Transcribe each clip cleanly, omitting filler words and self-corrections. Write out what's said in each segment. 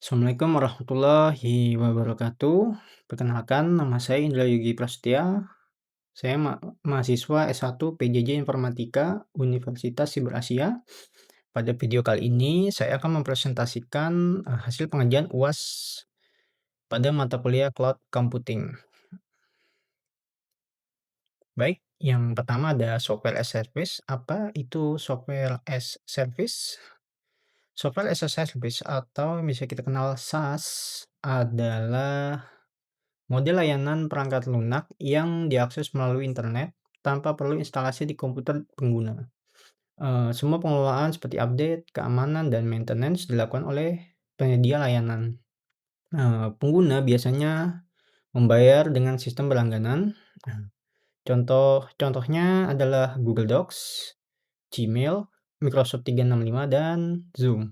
Assalamualaikum warahmatullahi wabarakatuh. Perkenalkan, nama saya Indra Yugi Prasetya. Saya mahasiswa S1 PJJ Informatika Universitas Siber Asia. Pada video kali ini, saya akan mempresentasikan hasil pengajian UAS pada mata kuliah Cloud Computing. Baik, yang pertama ada Software as a Service. Apa itu Software as Service? Software as a Service atau bisa kita kenal SaaS adalah model layanan perangkat lunak yang diakses melalui internet tanpa perlu instalasi di komputer pengguna. Semua pengelolaan seperti update, keamanan, dan maintenance dilakukan oleh penyedia layanan. Pengguna biasanya membayar dengan sistem berlangganan. Nah, contohnya adalah Google Docs, Gmail, Microsoft 365, dan Zoom.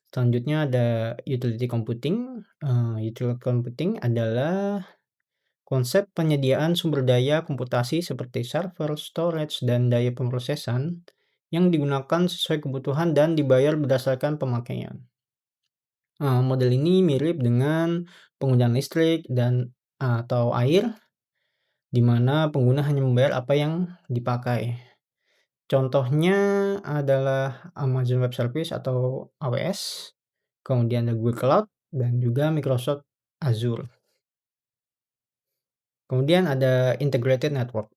Selanjutnya ada utility computing. Utility computing adalah konsep penyediaan sumber daya komputasi seperti server, storage, dan daya pemrosesan yang digunakan sesuai kebutuhan dan dibayar berdasarkan pemakaian. Model ini mirip dengan penggunaan listrik dan atau air, di mana pengguna hanya membayar apa yang dipakai. Contohnya adalah Amazon Web Service atau AWS, kemudian ada Google Cloud, dan juga Microsoft Azure. Kemudian ada integrated network.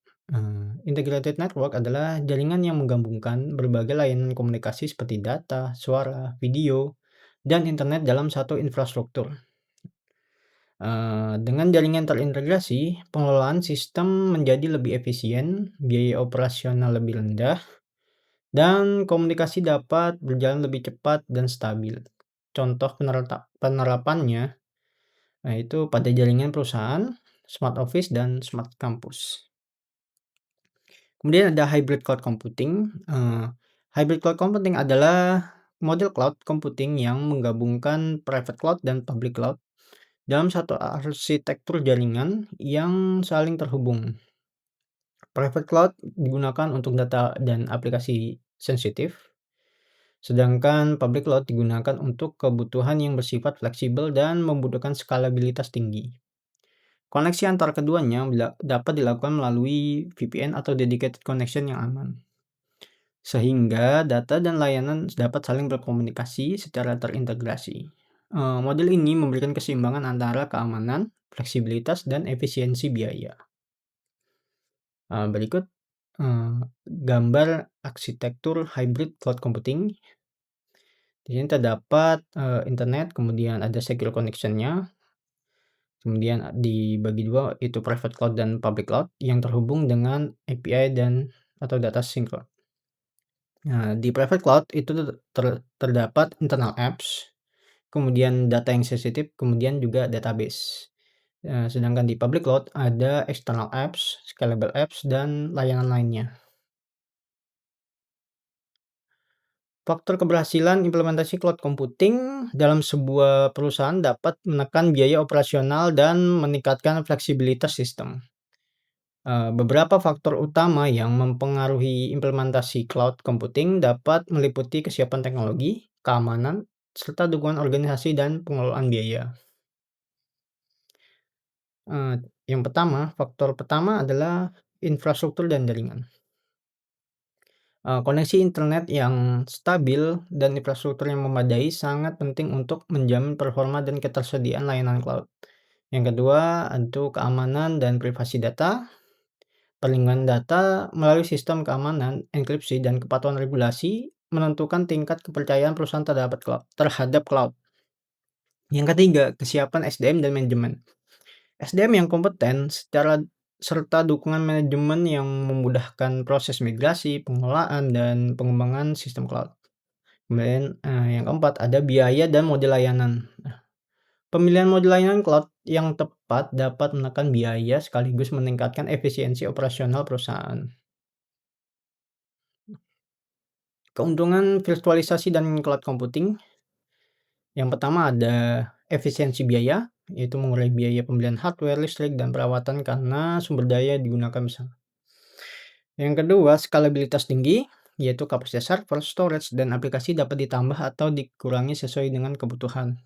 Integrated network adalah jaringan yang menggabungkan berbagai layanan komunikasi seperti data, suara, video, dan internet dalam satu infrastruktur. Dengan jaringan terintegrasi, pengelolaan sistem menjadi lebih efisien, biaya operasional lebih rendah, dan komunikasi dapat berjalan lebih cepat dan stabil. Contoh penerapannya yaitu pada jaringan perusahaan, smart office, dan smart campus. Kemudian ada hybrid cloud computing. Hybrid cloud computing adalah model cloud computing yang menggabungkan private cloud dan public cloud dalam satu arsitektur jaringan yang saling terhubung. Private cloud digunakan untuk data dan aplikasi sensitif, sedangkan public cloud digunakan untuk kebutuhan yang bersifat fleksibel dan membutuhkan skalabilitas tinggi. Koneksi antar keduanya dapat dilakukan melalui VPN atau dedicated connection yang aman, sehingga data dan layanan dapat saling berkomunikasi secara terintegrasi. Model ini memberikan keseimbangan antara keamanan, fleksibilitas, dan efisiensi biaya. Berikut gambar arsitektur hybrid cloud computing. Di sini terdapat internet, kemudian ada secure connection-nya, kemudian dibagi dua, itu private cloud dan public cloud yang terhubung dengan API atau data sinkron. Nah, di private cloud itu terdapat internal apps, kemudian data yang sensitif, kemudian juga database. Sedangkan di public cloud ada external apps, scalable apps, dan layanan lainnya. Faktor keberhasilan implementasi cloud computing dalam sebuah perusahaan dapat menekan biaya operasional dan meningkatkan fleksibilitas sistem. Beberapa faktor utama yang mempengaruhi implementasi cloud computing dapat meliputi kesiapan teknologi, keamanan, serta dukungan organisasi dan pengelolaan biaya. Faktor pertama adalah infrastruktur dan jaringan. Koneksi internet yang stabil dan infrastruktur yang memadai sangat penting untuk menjamin performa dan ketersediaan layanan cloud. Yang kedua, untuk keamanan dan privasi data. Perlindungan data melalui sistem keamanan, enkripsi, dan kepatuhan regulasi menentukan tingkat kepercayaan perusahaan terhadap cloud. Yang ketiga, kesiapan SDM dan manajemen. SDM yang kompeten serta dukungan manajemen yang memudahkan proses migrasi, pengelolaan, dan pengembangan sistem cloud. Kemudian yang keempat ada biaya dan model layanan. Pemilihan model layanan cloud yang tepat dapat menekan biaya sekaligus meningkatkan efisiensi operasional perusahaan. Keuntungan virtualisasi dan cloud computing. Yang pertama ada efisiensi biaya, yaitu mengurangi biaya pembelian hardware, listrik, dan perawatan karena sumber daya digunakan bersama. Yang kedua, skalabilitas tinggi, yaitu kapasitas server, storage, dan aplikasi dapat ditambah atau dikurangi sesuai dengan kebutuhan.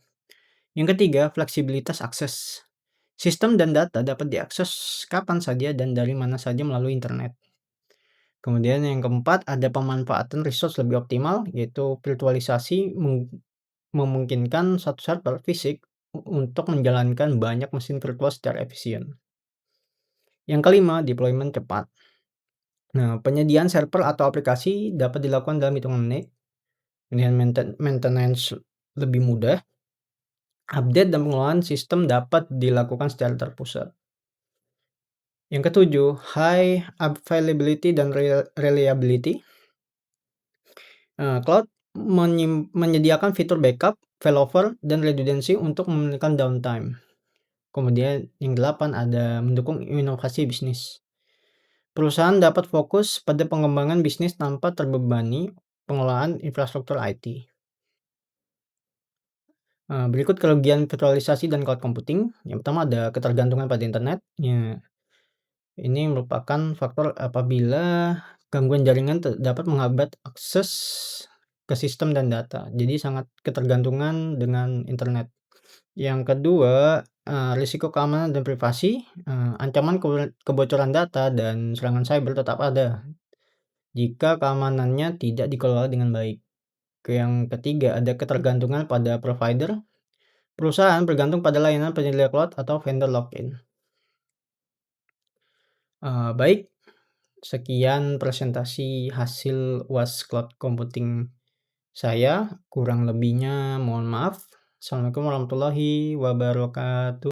Yang ketiga, fleksibilitas akses. Sistem dan data dapat diakses kapan saja dan dari mana saja melalui internet. Kemudian yang keempat, ada pemanfaatan resource lebih optimal, yaitu virtualisasi memungkinkan satu server fisik untuk menjalankan banyak mesin virtual secara efisien. Yang kelima, deployment cepat. Nah, penyediaan server atau aplikasi dapat dilakukan dalam hitungan menit, kemudian maintenance lebih mudah, update dan pengelolaan sistem dapat dilakukan secara terpusat. Yang ketujuh, high availability dan reliability. Cloud menyediakan fitur backup, failover, dan redundancy untuk meminimalkan downtime. Kemudian yang 8 ada mendukung inovasi bisnis. Perusahaan dapat fokus pada pengembangan bisnis tanpa terbebani pengelolaan infrastruktur IT. Berikut kelebihan virtualisasi dan cloud computing. Yang pertama ada ketergantungan pada internet. Ya, ini merupakan faktor apabila gangguan jaringan dapat menghambat akses ke sistem dan data. Jadi sangat ketergantungan dengan internet. Yang kedua, risiko keamanan dan privasi. Ancaman kebocoran data dan serangan cyber tetap ada jika keamanannya tidak dikelola dengan baik. Yang ketiga, ada ketergantungan pada provider. Perusahaan bergantung pada layanan penyedia cloud atau vendor lock-in. Baik, sekian presentasi hasil UAS Cloud Computing saya. Kurang lebihnya mohon maaf. Assalamualaikum warahmatullahi wabarakatuh.